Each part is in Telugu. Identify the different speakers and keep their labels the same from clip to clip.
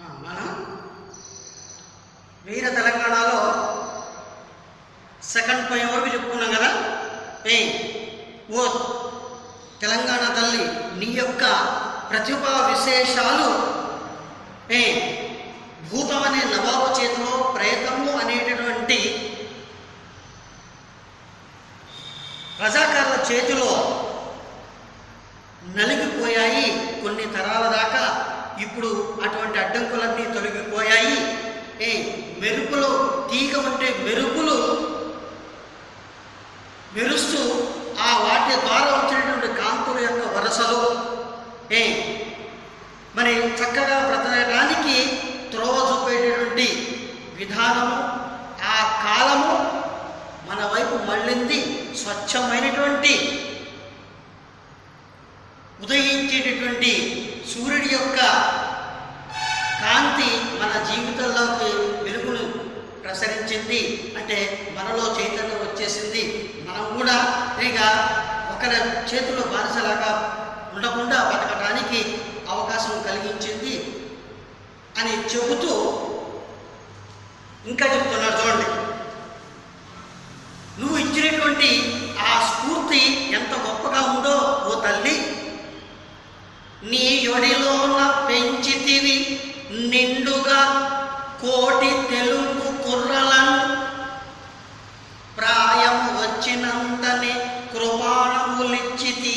Speaker 1: మనం వీర తెలంగాణలో సెకండ్ పోయిన వరకు చెప్పుకున్నాం కదా. ఓ తెలంగాణ తల్లి, నీ యొక్క ప్రతిభా విశేషాలు భూతం అనే నవాబు చేతిలో ప్రయత్నము అనేటటువంటి రజాకారుల చేతిలో నలిగిపోయాయి కొన్ని తరాల దాకా. ఇప్పుడు అటువంటి అడ్డంకులన్నీ తొలగిపోయాయి. మెరుపులు, తీగ ఉంటే మెరుపులు మెరుస్తూ ఆ వాటి ద్వారా వచ్చినటువంటి కాంతుల యొక్క వరసలు మరి చక్కగా బ్రతకడానికి త్రోవ చూపేటటువంటి విధానము, ఆ కాలము మన వైపు మళ్ళింది. స్వచ్ఛమైనటువంటి ఉదయించేటటువంటి సూర్యుడి యొక్క కాంతి మన జీవితంలోకి వెలుగును ప్రసరించింది. అంటే మనలో చైతన్యం వచ్చేసింది. మనం కూడా ఇక ఒకరి చేతుల్లో బానిసలాగా ఉండకుండా బతకడానికి అవకాశం కలిగించింది అని చెబుతూ ఇంకా చెప్తున్నారు. చూడండి, నువ్వు ఇచ్చినటువంటి ఆ స్ఫూర్తి ఎంత గొప్పగా ఉందో ఓ తల్లి. నీ యొడిలోన పెంచితివి నిండుగా కోటి తెలుగు కుర్రలను, ప్రాయము వచ్చినంతనే కృపాణములిచ్చితి,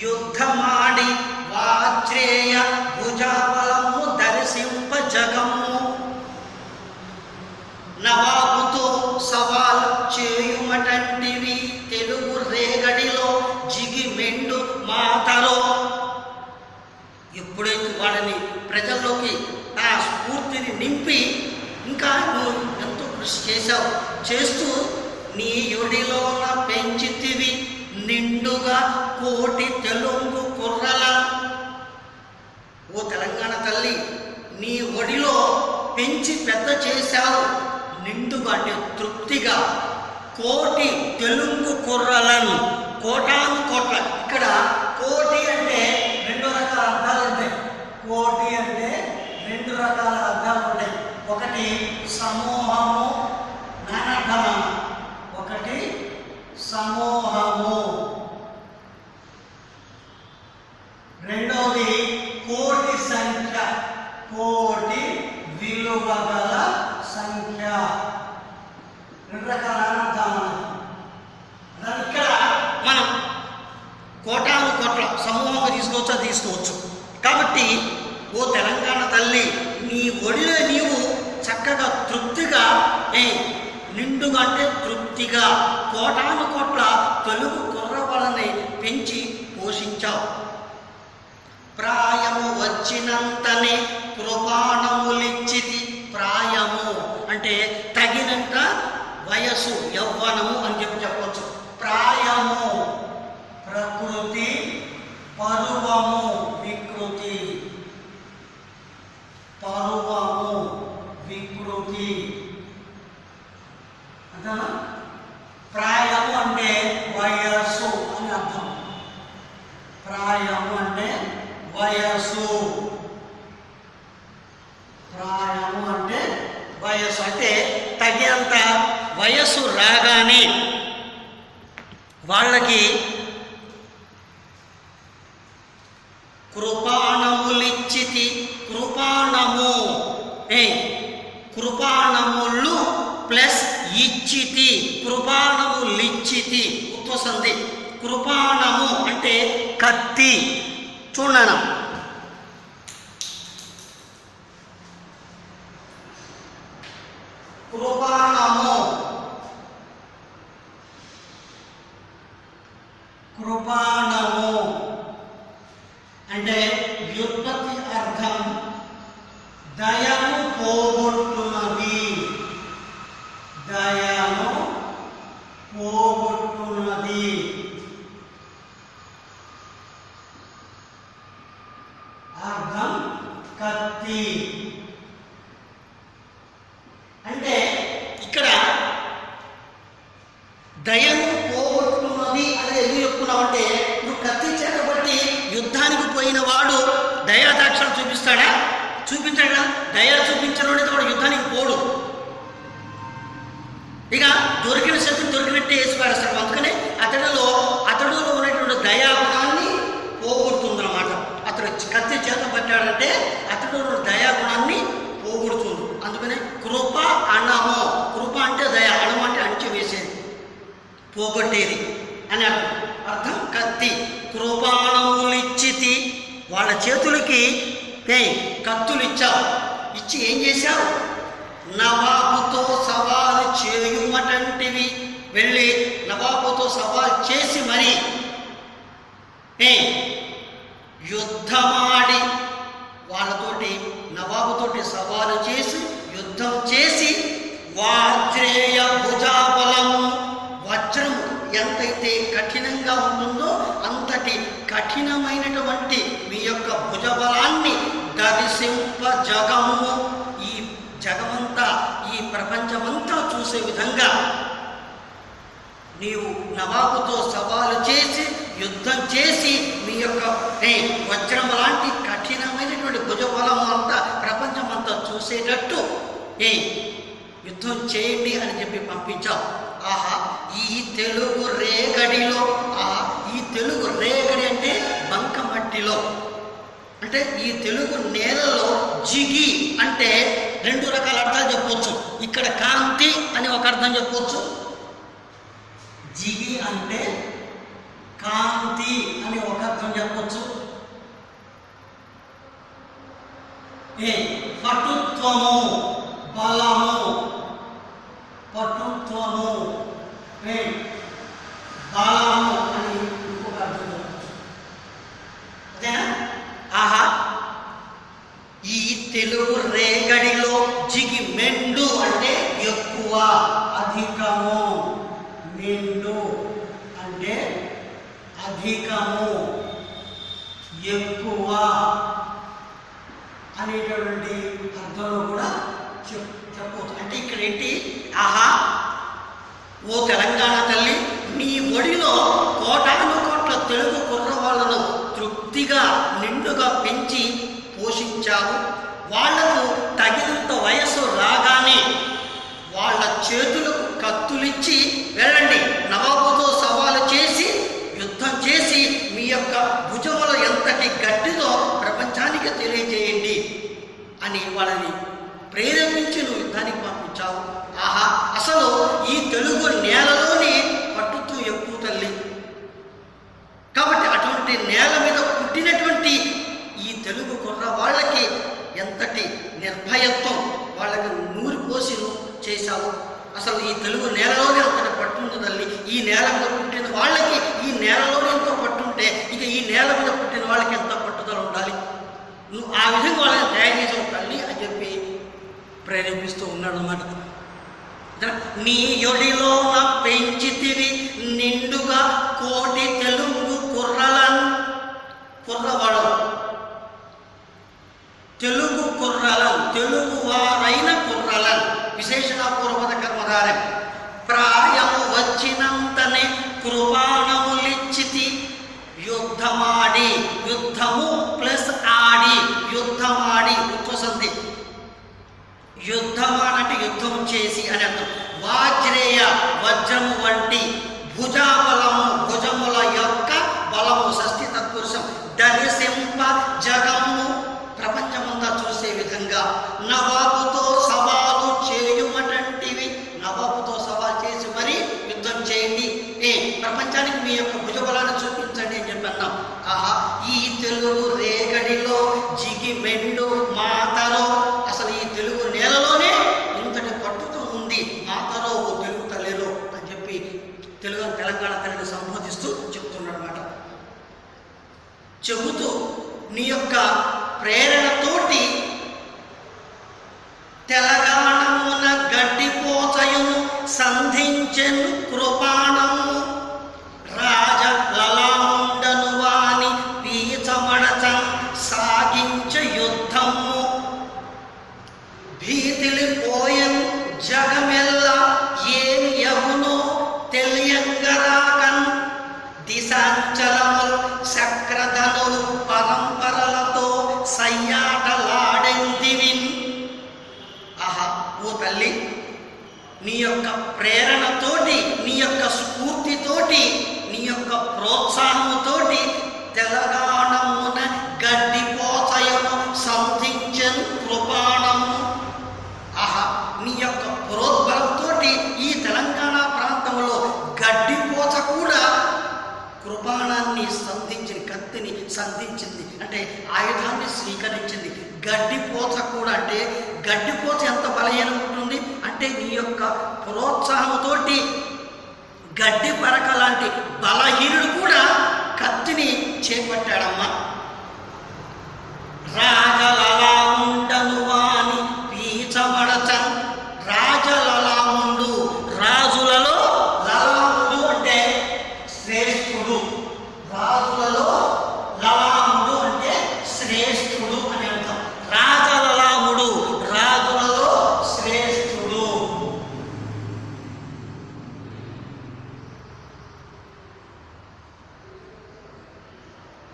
Speaker 1: యుద్ధమాడి వాజ్రేయ భుజాబలము దర్శింప జగము, నవాబుతో సవాల్ చేయుమటంటివి తెలుగు రేగడిలో జిగి మెండు మాతలో. ఎప్పుడైతే వాడిని ప్రజల్లోకి ఆ స్ఫూర్తిని నింపి ఇంకా నువ్వు ఎంతో కృషి చేశావు, చేస్తూ నీ యొడిలోన పెంచితివి నిండుగా కోటి తెలుగు కుర్రల. ఓ తెలంగాణ తల్లి, నీ ఒడిలో పెంచి పెద్ద చేశావు నిండుగా, అంటే తృప్తిగా, కోటి తెలుగు కుర్రలను. కోటాను కోట్ల. ఇక్కడ కోటి అంటే రెండు రకాల అర్థాలు ఉంటాయి. కోటి అంటే రెండు రకాల అర్థాలు ఉంటాయి. ఒకటి సమూహము, నానర్థమా. ఒకటి సమూహము, రెండవది కోటి సంఖ్య, కోటి విలువ గల సంఖ్య. రెండు రకాల అర్థాలు. ఇక్కడ మనం కోటాను కోట్ల సమూహంగా తీసుకోవచ్చు. కాబట్టి ఓ తెలంగాణ తల్లి, నీ ఒడిలో నీవు చక్కగా తృప్తిగా, నిండుగా అంటే తృప్తిగా కోటాను కోట్ల తెలుగు కుర్రవాళ్ళని పెంచి పోషించావు. ప్రాయము వచ్చినంతనే కృపాణములిచ్చితి. ప్రాయము అంటే తగినంత వయస్సు, యవ్వనము అని చెప్పవచ్చు. ప్రాయము ప్రకృతి, పరువము వికృతి. పరువము వికృతి అదా. ప్రాయము అంటే వయస్సు అని అర్థం. ప్రాయము అంటే వయస్సు. ప్రాయము అంటే వయస్సు, అంటే తగినంత వయస్సు రాగానే వాళ్ళకి కృపాణములిచ్చితి. కృపాణము, కృపాణములు ప్లస్ ఇచ్చితి, కృపాణములిచ్చితి ఉత్వసంధి. కృపాణము అంటే కత్తి, చూడనం. కృపాణము, కృపాణము అంటే వ్యుత్పత్తి అర్థం దయను పోగొట్టున్నది. దయను పోగొట్టున్నది. అర్థం కత్తి. అంటే ఇక్కడ దయను పోగొట్టున్నది అని ఎందుకు చెప్పుకున్నావంటే, నువ్వు కత్తి చేతబట్టి యుద్ధానికి పోయిన వాడు దయాదాక్షలు చూపిస్తాడా? చూపించాడు కదా, దయ చూపించడం వాడు యుద్ధానికి పోడు. ఇక దొరికిన శక్తి దొరికినట్టే వేసి పారేస్తాడు. అందుకనే అతడిలో ఉన్నటువంటి దయాగుణాన్ని పోగొడుతుందన్నమాట. అతడు కత్తి చేత పట్టాడంటే అతడు దయాగుణాన్ని పోగొడుతుంది. అందుకనే కృప అణము, కృప అంటే దయ, అణము అంటే అణిచివేసేది, పోగొట్టేది అని అర్థం. కత్తి కృపాణములిచ్చితి, వాళ్ళ చేతులకి కత్తులు ఇచ్చావు. ఇచ్చి ఏం చేశావు? నవాబుతో సవాలు చేయుమటంటివి. వెళ్ళి నవాబుతో సవాలు చేసి మరి యుద్ధమాడి వాళ్ళతోటి నవాబుతోటి సవాలు చేసి యుద్ధం చేసి వాజ్రేయ భుజాబలము, వజ్రం ఎంతైతే కఠినంగా ఉంటుందో అంతటి కఠినమైనటువంటి మీ యొక్క భుజబలాన్ని దర్శింప జగము, ఈ జగమంతా ఈ ప్రపంచమంతా చూసే విధంగా నీవు నవాబుతో సవాలు చేసి యుద్ధం చేసి మీ యొక్క వజ్రం లాంటి కఠినమైనటువంటి భుజబలము అంతా ప్రపంచమంతా చూసేటట్టు యుద్ధం చేయండి అని చెప్పి పంపించావు. ఆహా, ఈ తెలుగు రేగడిలో, ఈ తెలుగు రేగడి అంటే బంకమట్టిలో, అంటే ఈ తెలుగు నేలలో జిగి అంటే రెండు రకాల అర్థాలు చెప్పవచ్చు. ఇక్కడ కాంతి అని ఒక అర్థం చెప్పవచ్చు, జిగి అంటే కాంతి అని ఒక అర్థం చెప్పవచ్చు. పటుత్వము, బలము, పటుత్వము, బలము అని ఇంకొక అర్థం చెప్పవచ్చు. అదేనా? ఆహా, ఈ తెలుగు రేగడిలో జిగి, మెండు అంటే ఎక్కువ, అధికము, మెండు అంటే అధికము, ఎక్కువ అనేటటువంటి అర్థంలో కూడా చెప్పవచ్చు. అంటే ఇక్కడ ఏంటి? ఆహా, ఓ తెలంగాణ తల్లి, నీ ఒడిలో కోటాను కోట్ల తెలుగు కుర్రవాళ్లను తృప్తిగా నిండుగా పెంచి పోషించావు. వాళ్లకు తగినంత వయస్సు రాగానే వాళ్ళ చేతులకు కత్తులిచ్చి వెళ్ళండి, నవాబుతో సవాలు చేసి యుద్ధం చేసి మీ యొక్క భుజముల ఎంతటి గట్టిదో ప్రపంచానికి తెలియజేయండి అని వాళ్ళని ప్రేరేపించి నువ్వు యుద్ధానికి పంపించావు. ఆహా, అసలు ఈ తెలుగు నేలలోని పట్టుత్వం ఎక్కువ తల్లి. కాబట్టి అటువంటి నేల మీద పుట్టినటువంటి ఈ తెలుగు కుర్ర వాళ్ళకి ఎంతటి నిర్భయత్వం, వాళ్ళకి నూరి పోసి చేశావు. అసలు ఈ తెలుగు నేలలోనే అంతటి పట్టుంది తల్లి. ఈ నేల మీద పుట్టిన వాళ్ళకి ఈ నేలలోనే ఎంతో పట్టుంటే ఇక ఈ నేల మీద పుట్టిన వాళ్ళకి ఎంత పట్టుదల ఉండాలి. నువ్వు ఆ విధంగా వాళ్ళని తయారు చేసావు తల్లి అని చెప్పి ప్రేరేపిస్తూ ఉన్నాడు అన్నమాట. నీ యొడిలో నా పెంచితివి నిండుగా కోటి తెలుగు కుర్రవాడు, తెలుగు కుర్రలం, తెలుగు వారైన కుర్రలం, విశేషణపూర్వక కర్మధారం. ప్రాయము వచ్చినంతనే కృపాణములిచ్చితి, యుద్ధమాడి, యుద్ధము ప్లస్ ఆడి, యుద్ధమాడి ఉత్వసంధి, యుద్ధమాడంటే యుద్ధం చేసి అని అర్థం. వాజ్రేయ వజ్రము వంటి, భుజాబలము భుజముల యొక్క బలము, షష్ఠి తత్పురుషం, దర్శింప జగము ప్రపంచమంతా చూసే విధంగా, నవాబుతో సవాలు చేయుమటంటివి, నవాబుతో సవాలు చేసి మరి యుద్ధం చేయండి, ప్రపంచానికి మీ యొక్క భుజబలాన్ని చూపించండి అని చెప్పి అన్నాం. ఆహా, ఈ తెలుగు రేగడిలో జిగి మెండు మాతరో, అసలు ఈ తెలుగు నేలలోనే ఇంతటి పట్టుతో ఉంది మాతరో, ఓ తెలుగు తల్లిలో అని చెప్పి తెలంగాణ తల్లిని సంబోధిస్తూ చెప్తున్నాడు అన్నమాట. చెబుతూ నీ యొక్క ప్రేరణతోటి నీ యొక్క ప్రేరణతోటి, నీ యొక్క స్ఫూర్తితోటి, నీ యొక్క ప్రోత్సాహముతోటి తెలంగాణమున గడ్డిపోతయను సంధించను కృపాణము. ఆహా, నీ యొక్క ప్రోద్బలంతో ఈ తెలంగాణ ప్రాంతంలో గడ్డిపోత కూడా కృపాణాన్ని సంధించింది, కత్తిని సంధించింది, అంటే ఆయుధాన్ని స్వీకరించింది. గడ్డిపోత కూడా అంటే గడ్డిపోత ఎంత బలహీనం ఉంటుంది అంటే నీ యొక్క ప్రోత్సాహంతోటి గడ్డి పరక లాంటి బలహీనుడు కూడా కత్తిని చేపట్టాడమ్మా. రాజలలాముండను వాని పీచమడచన్. రాజలలాముండు, రాజులలో లలాముడు అంటే శ్రేష్ఠుడు, రాజులలో లలాముడు అంటే శ్రేష్ఠుడు అని అర్థం. రాజలలాముడు, రాజులలో శ్రేష్ఠుడు.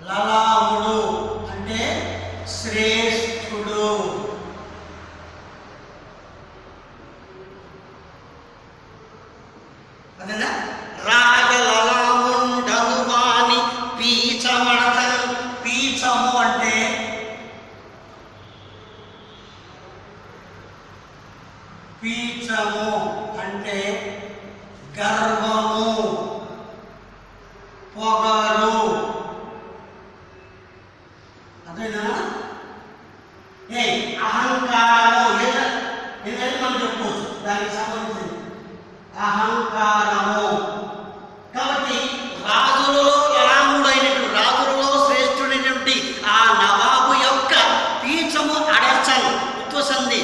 Speaker 1: లలాముడు అంటే శ్రేష్ఠుడు. అదేనా? రాజలలాముండను వాని పీచమడతన్. పీచము అంటే పీచము అంటే గర్వము, పొగరు. అదేనా? అహంకారము ఏదైనా మనం చెప్పుకోవచ్చు, దానికి సంబంధించింది అహంకారము. కాబట్టి రాజులలో లలాముడైనటువంటి, రాజులలో శ్రేష్ఠుడైనటువంటి ఆ నవాబు యొక్క పీచము అడచల్ ఉత్వసంది.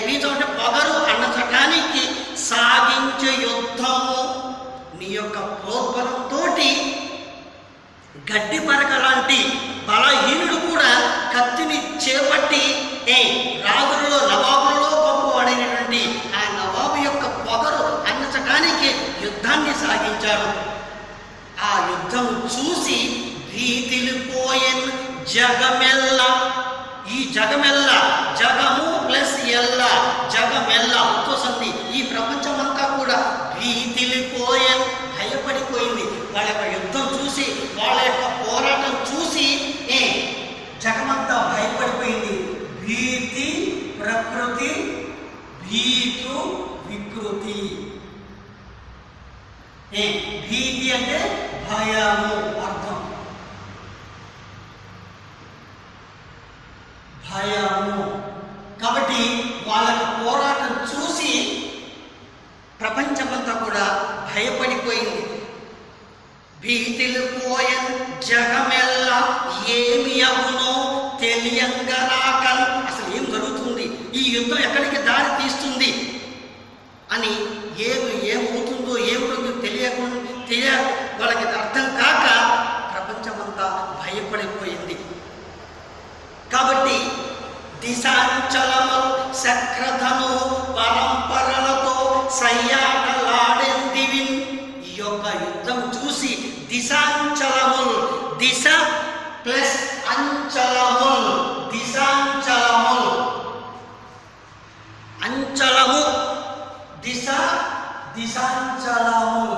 Speaker 1: పీచం అంటే పొగరు అన్నచటానికి సాగించే యుద్ధము. నీ యొక్క ప్రోద్బలంతో గడ్డి పరక లాంటి బలహీనుడు కూడా కత్తిని చేపట్టి రాజులలో నవాబులలో గొప్పవాడైనటువంటి ఆ నవాబు యొక్క పొగరు అన్నచటానికి యుద్ధాన్ని సాగించాడు. ఆ యుద్ధం చూసి భీతిలిపోయెన్ జగమెల్ల. ఈ జగమెల్ల, జగము ప్లస్ ఎల్ల, జగమెల్ల ఉత్వసంది. ఈ ప్రపంచమంతా కూడా భీతిలిపోయెన్, భయపడిపోయింది. వాళ్ళ యొక్క యుద్ధం చూసి, వాళ్ళ యొక్క పోరాటం చూసి జగమంతా భయపడిపోయింది. భీతి ప్రకృతి, భీతు వికృతి. భీతి అంటే భయము అర్థం, భయము. కాబట్టి వాళ్ళ పోరాటం చూసి ప్రపంచమంతా కూడా భయపడిపోయింది. భీతిలు పోయన్ జగమెల్ల ఏమి అవునో తెలియంగరాకన్. అసలు ఏం జరుగుతుంది, ఈ యుద్ధం ఎక్కడికి దారి తీస్తుంది అని ఏమవుతుందో ఏమిటో తెలియ వాళ్ళకి అర్థం కాక ప్రపంచమంతా భయపడిపోయింది. కాబట్టి దిశాంచలము సక్రధను పరంపరలతో సయ్యాటలాడెందివిన్. ఈ యొక్క యుద్ధం చూసి దిశాంచలముల్, దిశ ప్లస్ అంచలముల్, దిశాంచలముల్, అంచలము దిశ, దిశాంచలముల్.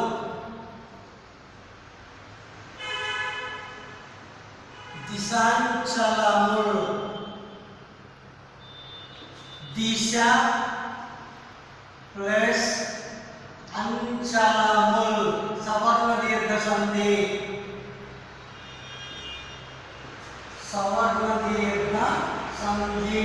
Speaker 1: దిశాంచలముల్, దిశ ప్లస్ అంచలముల్, సవర్ణ దీర్ఘ సంధి, సవర్ణ దీర్ఘ సంధి.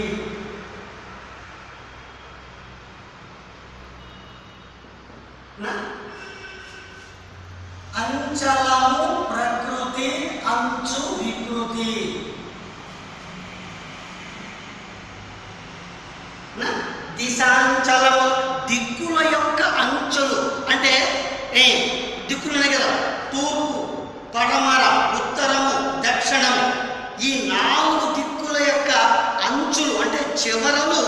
Speaker 1: అంచలము ప్రకృతి, అంచు వికృతి. దిశాంచలము దిక్కుల యొక్క అంచులు అంటే దిక్కులనే కదా, తూర్పు, పడమర, ఉత్తరము, దక్షిణము. ఈ 4 దిక్కుల యొక్క అంచులు అంటే చివరలు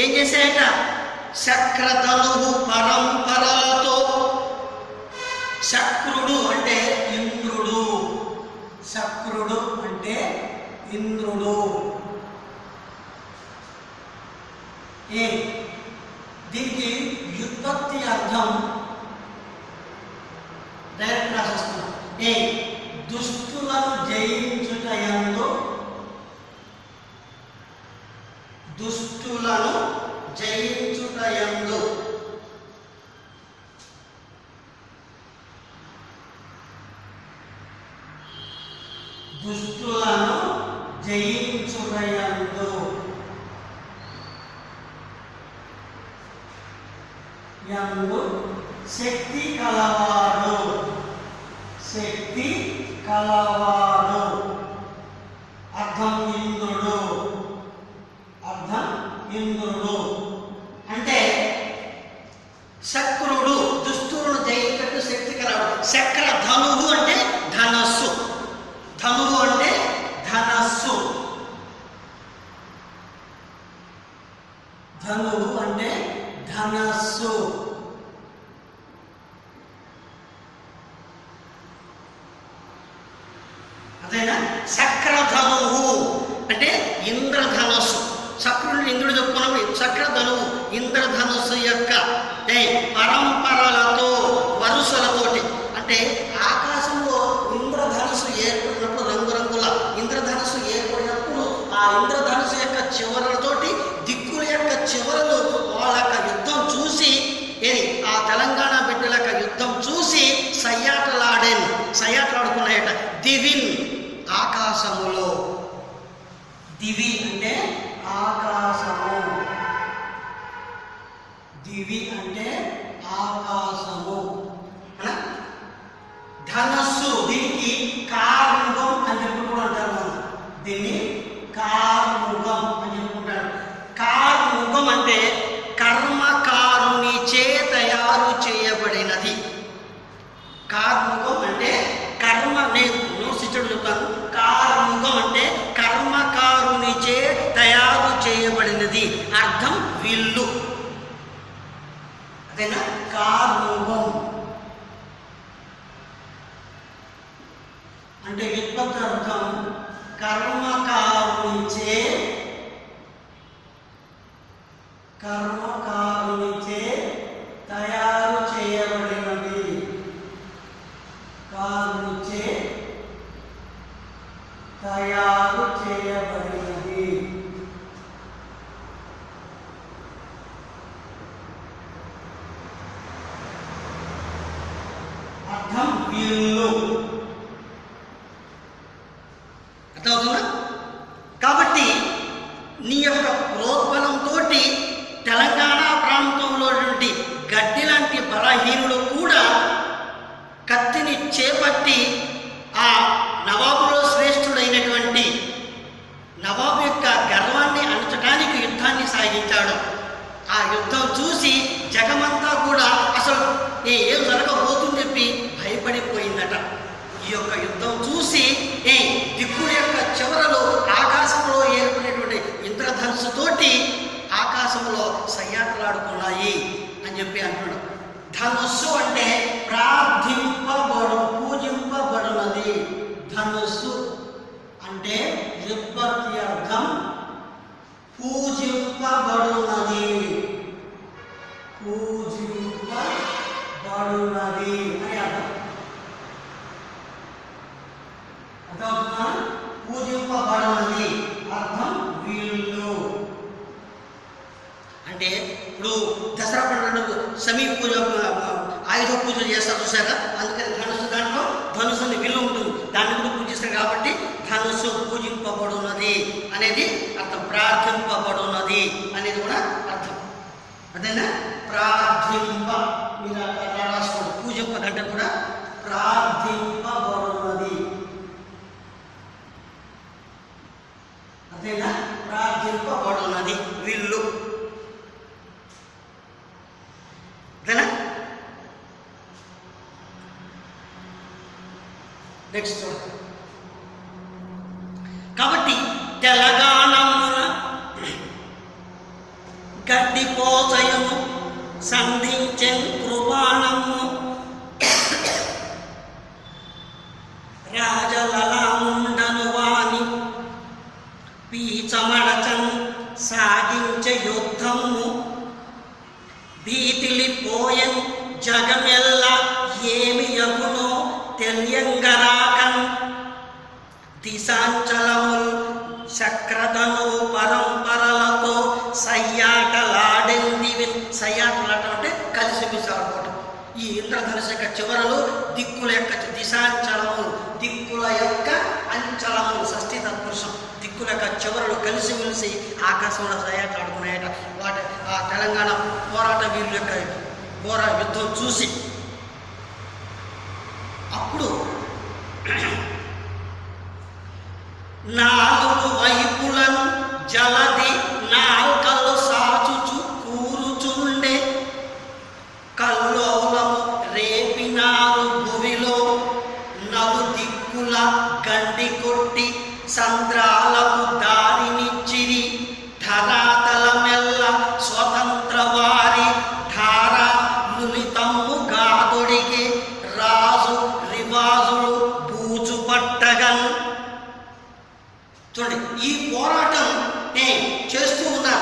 Speaker 1: ఏం చేశాయట? శక్రధనువు పరంపరలతో. శక్రుడు అంటే ఇంద్రుడు, శక్రుడు అంటే ఇంద్రుడు. దీనికి వ్యుత్పత్తి అర్థం డైరెక్ట్ రాసేస్తున్నాం. ఏ దుష్టులను జయించుటయందు, దుష్టులను జయించుటయందు దుష్టులను జయించుటయందు యందు శక్తి కలవాడు, శక్తి కలవాడు అర్థం ఇంద్రుడు, అర్థం ఇంద్రుడు అంటే శక్రుడు, దుష్టులను జయించటకు శక్తి కలవాడు. శక్ర ధనువు అంటే ధనస్సు, ధనువు అంటే ధనస్సు, ధనువు అంటే ధనస్సు. అదేనా? శక్రధనువు అంటే ఇంద్రధనస్సు. శక్రుడు ఇంద్రుడు చెప్పుకున్నాము. శక్రధనువు ఇంద్రధనస్సు యొక్క పరంపరలతో వరుసలతోటి, అంటే ఆకాశంలో ఇంద్రధనస్సు ఏర్పడినప్పుడు, రంగురంగుల ఇంద్రధనస్సు ఏర్పడినప్పుడు ఆ ఇంద్రధనస్సు యొక్క చివరలతోటి దిక్కుల యొక్క చివరలు వాళ్ళ యొక్క యుద్ధం చూసి, ఏది ఆ తెలంగాణ బిడ్డల యొక్క యుద్ధం చూసి సయ్యాటలాడుకున్నాయట. దివిన్ ఆకాశములో, దివి అంటే ఆకాశము, దివి అంటే ఆకాశము. ధనస్సు దీనికి కార్ముగం అని చెప్పుకుంటూ అంటారు మనం. దీన్ని కార్ముగం అని చెప్పుకుంటారు. కార్ముగం అంటే కర్మకారునిచే తయారు చేయబడినది. కార్ముగం అంటే కర్మ, నేను నోట్స్ ఇచ్చడం చెప్తాను. కార్ముగం అంటే కర్మకారునిచే తయారు చేయబడినది. అర్థం విల్లు. అదేనా? కార్ముగం అంటే వ్యుత్పత్తి అర్థం కర్మకారునిచే, కర్మకారునిచే తయారు చేయబడినది, కారునిచే తయారు చేయబడినది. అర్థం విల్లు. అర్థమవుతుందా? కాబట్టి నీ యొక్క ప్రోద్బలంతో తెలంగాణ ప్రాంతంలో గడ్డి లాంటి బలహీనులు కూడా కత్తిని చేపట్టి ఆ నవాబులో శ్రేష్ఠుడైనటువంటి నవాబు యొక్క గర్వాన్ని అణచడానికి యుద్ధాన్ని సాగించాడు. ఆ యుద్ధం చూసి జగమంతా కూడా అసలు ఏం జరగబోతుందని చెప్పి భయపడిపోయిందట. ఈ యొక్క యుద్ధం చూసి దిక్కుల యొక్క చివరలు ఆకాశంలో ఏర్పడినటువంటి ఇంద్రధనుస్సుతోటి ఆకాశంలో సయ్యాటలాడుకున్నాయి అని చెప్పి అంటున్నాడు. ధనుస్సు అంటే పూజింపబడునది. ధనుస్సు అంటే వ్యుత్పత్తి అర్థం పూజింపబడునది, పూజింపబడునది అని అర్థం. అర్థమవుతుందా? పూజింపబడునది అర్థం వీళ్ళు. అంటే ఇప్పుడు దసరా పండుగ సమీ పూజ, ఆయుధ పూజలు చేస్తారు చూసారా? అందుకని ధనుసు, దాంట్లో ధనుసు అని విల్లు ఉంటుంది, దాన్ని కూడా పూజిస్తారు. కాబట్టి ధనుసు పూజింపబడున్నది అనేది అర్థం. ప్రార్థింపబడున్నది అనేది కూడా అర్థం. అదేనా? ప్రార్థింప, మీరు అలా రాసుకోండి. పూజింపదంటే కూడా ప్రార్థింపబడున్నది. అదేనా? ప్రార్థింపబడున్నది విల్లు. అదేనా? నెక్స్ట్. కాబట్టి తెలంగాణమున గడ్డిపోచయము సంధించెన్ కృపాణము రాజలలాముండను వాని పీచమడచన్ సాగించే యుద్ధము భీతిలి జగమెల్ల ఏమి యగునో తెలియంగరాకన్ దిశాంచలముల్ చక్రధను పరంపరలతో సయ్యాటలాడింది. సయ్యాటలాడటం అంటే కలిసిమెలిసి ఆడుకోవటం. ఈ ఇంద్రధనుసు యొక్క చివరలు దిక్కుల యొక్క దిశాంచలములు, దిక్కుల యొక్క అంచలములు, షష్ఠీ తత్పురుషం, దిక్కుల యొక్క చివరలు కలిసిమెలిసి ఆకాశంలో సయ్యాటలు ఆడుకున్నాయట. వాటి ఆ తెలంగాణ పోరాట వీరుల యొక్క ఘోర యుద్ధం చూసి అప్పుడు నాలుగు వైపులను జలది నాల్కలు సాచుచు కూరుచుండే కల్లోలము రేపినారు భువిలో నలు దిక్కుల గండి కొట్టి సంద్రాలకు దారినిచ్చిరి ధరాతలమెల్ల స్వతంత్ర వారి ధారా లులితమ్ము గాదొడిగే రాజు రివాజులు బూజు పట్టగన్. చూడండి, ఈ పోరాటం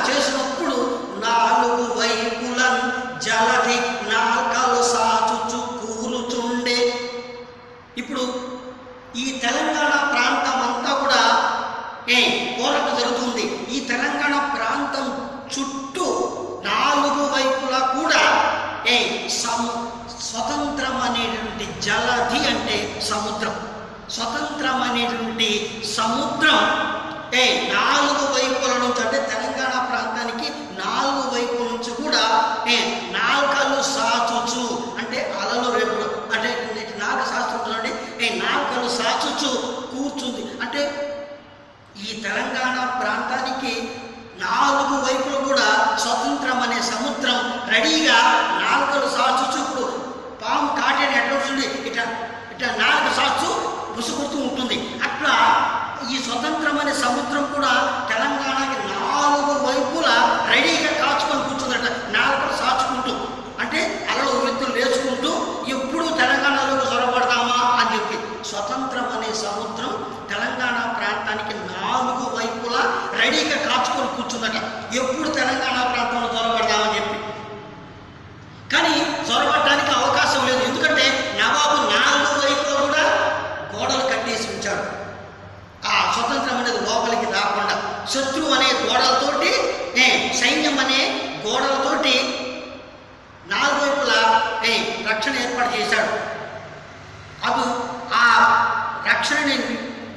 Speaker 1: చేసినప్పుడు నాలుగు వైపులను జలది నాల్కలు సాచుచు కూరుచుండే. ఇప్పుడు ఈ తెలంగాణ ప్రాంతం అంతా కూడా పోరాటం జరుగుతుంది. ఈ తెలంగాణ ప్రాంతం చుట్టూ నాలుగు వైపులా కూడా స్వతంత్రం అనేటువంటి జలధి అంటే సముద్రం, స్వతంత్రం అనేటువంటి సముద్రం నాలుగు వైపుల నుంచి, అంటే తెలంగాణ ప్రాంతానికి నాలుగు వైపుల నుంచి కూడా నాల్కలు సాచుచు అంటే అలలు రేపులు, అంటే నాలుగు శాస్త్రం అంటే నాల్కలు సాచుచు కూర్చుంది. అంటే ఈ తెలంగాణ ప్రాంతానికి నాలుగు వైపులు కూడా స్వతంత్రం అనే సముద్రం రెడీగా నాలుకలు సాచుచు. ఇప్పుడు పాము కాటేని ఎట్లా ఉంటుంది, ఇట్లా నాలుగు సాచు ముసుగుతూ ఉంటుంది. అట్లా ఈ స్వతంత్రం అనే సముద్రం కూడా తెలంగాణకి నాలుగు వైపులా రెడీగా కాచుకొని కూర్చుందట, నాలుకలు సాచుకుంటూ. అంటే అలలు వృత్తులు లేచుకుంటూ ఎప్పుడు తెలంగాణలోకి చొరబడదామా అని చెప్పి స్వతంత్రం అనే సముద్రం తెలంగాణ ప్రాంతానికి నాలుగు వైపులా రెడీగా కాచుకొని కూర్చుందట, ఎప్పుడు తెలంగాణ ప్రాంతంలో చొరబడదామని చెప్పి. కానీ చొరబడటానికి అవకాశం లేదు, ఎందుకంటే నవాబు నాలుగు వైపులో కూడా గోడలు కట్టేసి ఉంచాడు. ఆ స్వతంత్రం అనేది లోపలికి రాకుండా శత్రువు అనే గోడలతోటి, సైన్యం అనే గోడలతోటి నాలుగు వైపులా రక్షణ ఏర్పాటు చేశాడు. అప్పుడు ఆ రక్షణని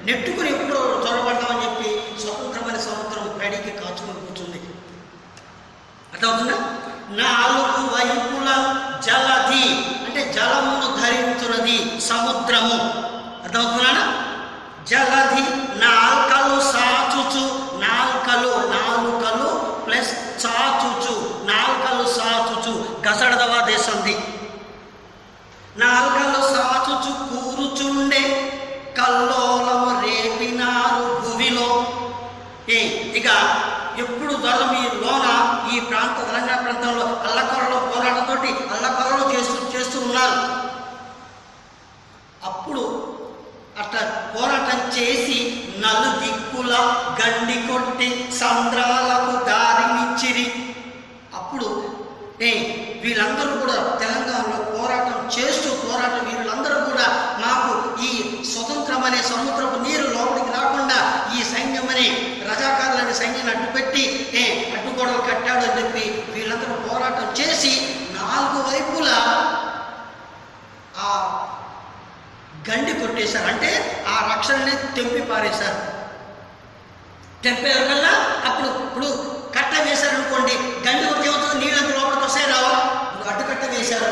Speaker 1: నెట్టుకుని ఎప్పుడు చొరబడతామని చెప్పి స్వతంత్రమైన సముద్రం రెడీకి కాచుకొని కూర్చుంది. అర్థమవుతుందా? నాలుగు వైపుల జలధి అంటే జలమును ధరించున్నది సముద్రము. అర్థమవుతున్నానా? జలధి నాల్కలు సాచుచు, నాల్కలు ప్లస్ చాచుచు, నాల్కలు సాచుచు గసడదవా దేశంది. నాల్కలు సాచుచు కూరుచుండే కల్లోలము రేపినారు భువిలో. ఇక ఎప్పుడు ధర మీ లోన ఈ ప్రాంత తెలంగాణ ప్రాంతంలో అల్లకొరలో పోరాటంతో అల్లకొరలో చేస్తూ ఉన్నారు. అప్పుడు అట్లా పోరాటం చేసి నలు దిక్కుల గండి కొట్టి సంద్రాలకు దారినిచ్చిరి. అప్పుడు వీళ్ళందరూ కూడా తెలంగాణలో పోరాట వీరులందరూ కూడా మాకు ఈ స్వతంత్రం అనే సముద్రపు నీరు లోపలికి రాకుండా ఈ సైన్యం అనే రజాకారులని సైన్యాన్ని అడ్డుపెట్టి అడ్డుగోడలు కట్టాడు అని చెప్పి వీళ్ళందరూ పోరాటం చేసి నాలుగు వైపులా ఆ గండి కొట్టేశారు. అంటే ఆ రక్షణని తెంపి పారేశారు. తెంపేవారు కల్లా ఇప్పుడు కట్ట వేశారనుకోండి, గండి కొడితే ఏమవుతుంది, నీళ్ళంతా లోపలికి వస్తాయి రావా? అడ్డుకట్ట వేశారు,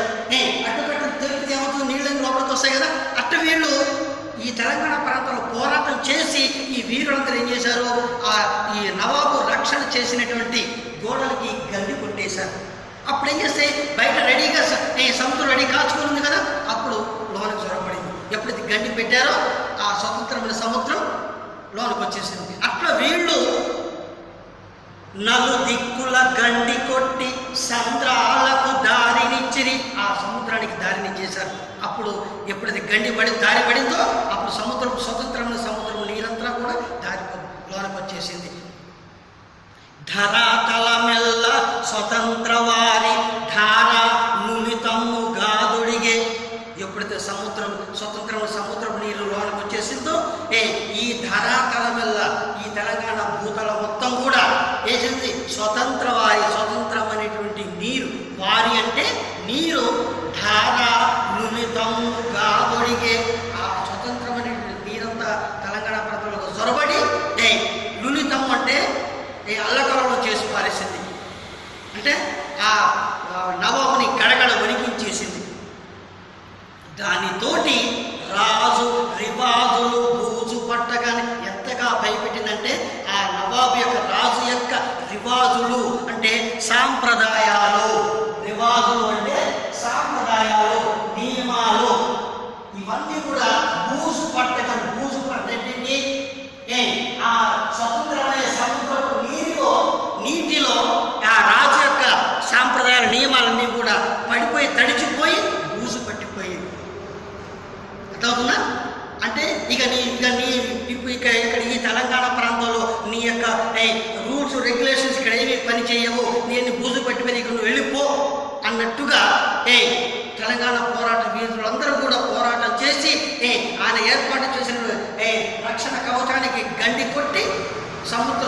Speaker 1: అడ్డుకట్ట తెంపితే ఏమవుతుంది, నీళ్ళంతా లోపలికి వస్తాయి కదా. అట్ట వీళ్ళు ఈ తెలంగాణ ప్రాంతంలో పోరాటం చేసి ఈ వీరులందరూ ఏం చేశారు, ఈ నవాబు రక్షణ చేసినటువంటి గోడలకి గండి కొట్టేశారు. అప్పుడు ఏం చేస్తే బయట రెడీగా సముద్రం రెడీ కాచుకొని ఉంది కదా, అప్పుడు లోనికి చొరబడింది. ఎప్పుడైతే గండి పెట్టారో ఆ స్వతంత్రమైన సముద్రం లోనికి వచ్చేసింది. అట్లా వీళ్ళు నలు దిక్కుల గండి కొట్టి సంద్రాలకు దారినిచ్చిరి, ఆ సముద్రానికి దారిని చేశారు. అప్పుడు ఎప్పుడైతే దారి పడిందో అప్పుడు స్వతంత్రమైన సముద్రం నీరంతా కూడా లోనికి వచ్చేసింది. ధరాతలమెల్ల స్వతంత్ర వారి ధార నులితమ్ముగా ఈ ధరాతలమెల్ల ఈ తెలంగాణ భూతల మొత్తం కూడా ఏది స్వతంత్ర వారి, స్వతంత్రం అనేటువంటి నీరు, వారి అంటే నీరు ధార లులితముగా ఒడిగే ఆ స్వతంత్రం అనేటువంటి నీరంతా తెలంగాణ ప్రాంతంలో చొరబడి లులితం అంటే అల్లకలలో చేసి పారేసింది. అంటే ఆ నవాబుని గడగడ వణికించేసింది. దానితోటి రాజు రివాజులు బూజు పట్టగానే ఎంతగా భయపెట్టిందంటే ఆ నవాబు యొక్క రాజు యొక్క రివాజులు అంటే సాంప్రదాయాలు, రివాజులు అంటే సాంప్రదాయాలు, నియమాలు, ఇవన్నీ కూడా బూజు పట్టగానే, బూజు పట్టేంటి ఆ స్వతంత్రమైన సముద్రపు నీటిలో ఆ రాజు యొక్క సాంప్రదాయాల నియమాలన్నీ కూడా పడిపోయి తడిచిపోయి బూజు పట్టిపోయి. అర్థమవుతుందా? అంటే ఇక్కడ ఈ తెలంగాణ ప్రాంతంలో నీ యొక్క రూల్స్ రెగ్యులేషన్స్ ఇక్కడ ఏమి పని చేయవు, నేను బూజు పట్టిపోయి ఇక్కడ నువ్వు వెళ్ళిపో అన్నట్టుగా తెలంగాణ పోరాట వీరులందరూ కూడా పోరాటం చేసి ఆయన ఏర్పాటు చేసిన రక్షణ కవచానికి గండి కొట్టి సముద్రం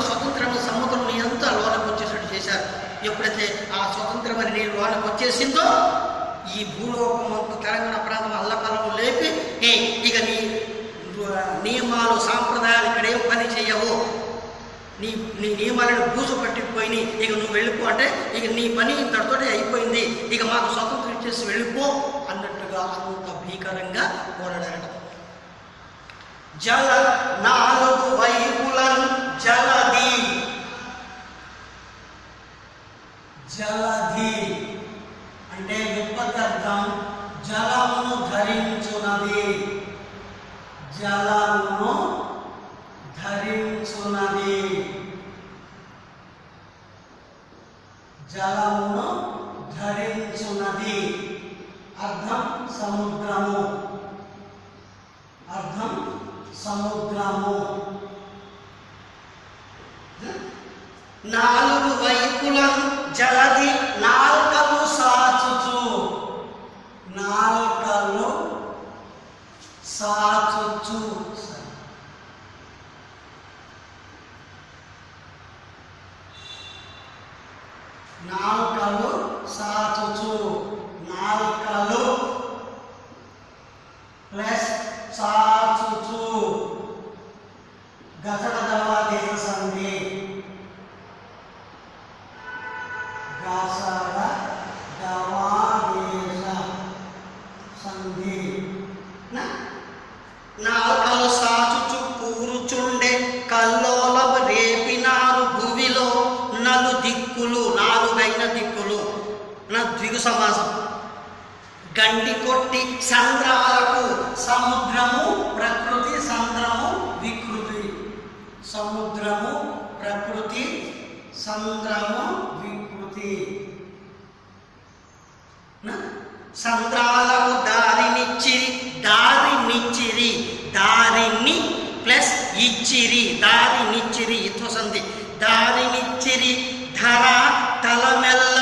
Speaker 1: అంతా లోనకు వచ్చేసినట్టు చేశారు. ఎప్పుడైతే ఆ స్వతంత్రమైన నీరు లోనకు వచ్చేసిందో ఈ భూలోకం తెలంగాణ ప్రాంతం అల్లకలం లేపి ఇక నీ నియమాలు సాంప్రదాయాలు ఇక్కడ ఏం పని చేయవు, నీ నియమాలను బూజు పట్టిపోయి ఇక నువ్వు వెళ్ళిపో అంటే ఇక నీ పని ఇంతటితోటే అయిపోయింది, ఇక మాకు స్వతంత్రం ఇచ్చేసి వెళ్ళిపో అన్నట్టుగా అంత భీకరంగా పోరాడారట. జల నాలుగు వైపులను జలధి, జలధి అంటే విపత్తర్థం జలమును ధరించున్నది, జలమును ధరించున్నది, జలమును ధరించున్నది. అర్థం సముద్రము, అర్థం సముద్రము. నాలుగు వైపులను జలధి నాల్కలు సాచుచు, నాల్కలు సాచుచు, నాల్కలు సాచుచు, నాల్కలు ప్లస్ సాచుచు గజడ దవాదేశ సంధి, గజడ దవాదేశ సంధి. నాల్కలు సాచుచు కూరుచుండే కల్లోలవ రేపినారు భూమిలో నలు దిక్కులు, నాలుగైన దిక్కులు ద్విగు సమాసం. గండి కొట్టి సంద్రాలకు, సముద్రము ప్రకృతి, సంద్రము వికృతి, సముద్రము ప్రకృతి, సంద్రము వికృతి. సంద్రాలకు దారినిచ్చిరి, దారినిచ్చిరి, దారిని ప్లస్ ఇచ్చిరి, దారినిచ్చిరి ఇత్వసంధి, దారినిచ్చిరి. ధర తలమెల్ల,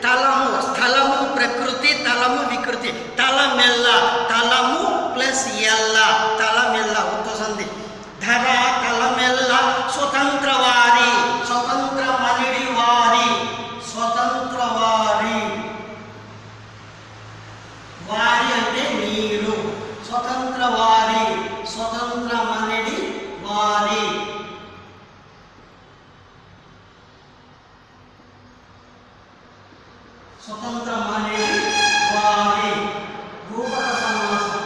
Speaker 1: తలము స్థలము ప్రకృతి, తలము వికృతి, తలమెల్ల, తలము ప్లస్ ఎల్ల, తలమెల్ల ఉత్వసంధి. ధర తలమెల్ల స్వతంత్రవారి, స్వతంత్ర మనిడి వారి, స్వతంత్రవారి, వారి అంటే నీరు, స్వతంత్రవారి, స్వతంత్ర మనిడి వారి. స్వతంత్రం అనేది వారి, రూపక సమాసం.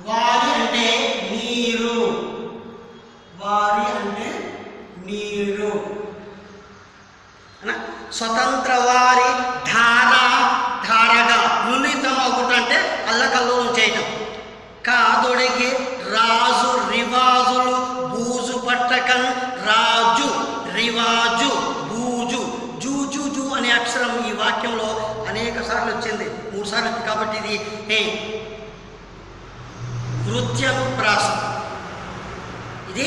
Speaker 1: వారి అంటే నీరు, వారి అంటే నీరు. స్వతంత్ర వారి ధార, ధారగా లులితమగుట అంటే అల్లకల్లోలం చేయటం. కాదొడిగి రాజు రివాజులు బూజు పట్టకన్, రాజు రివాజు బూజు, జూజు అనే అక్షరం ఈ వాక్యంలో అనేక సార్లు వచ్చింది, 3 సార్లు వచ్చింది. కాబట్టి ఇది వృత్యనుప్రాసం, ఇది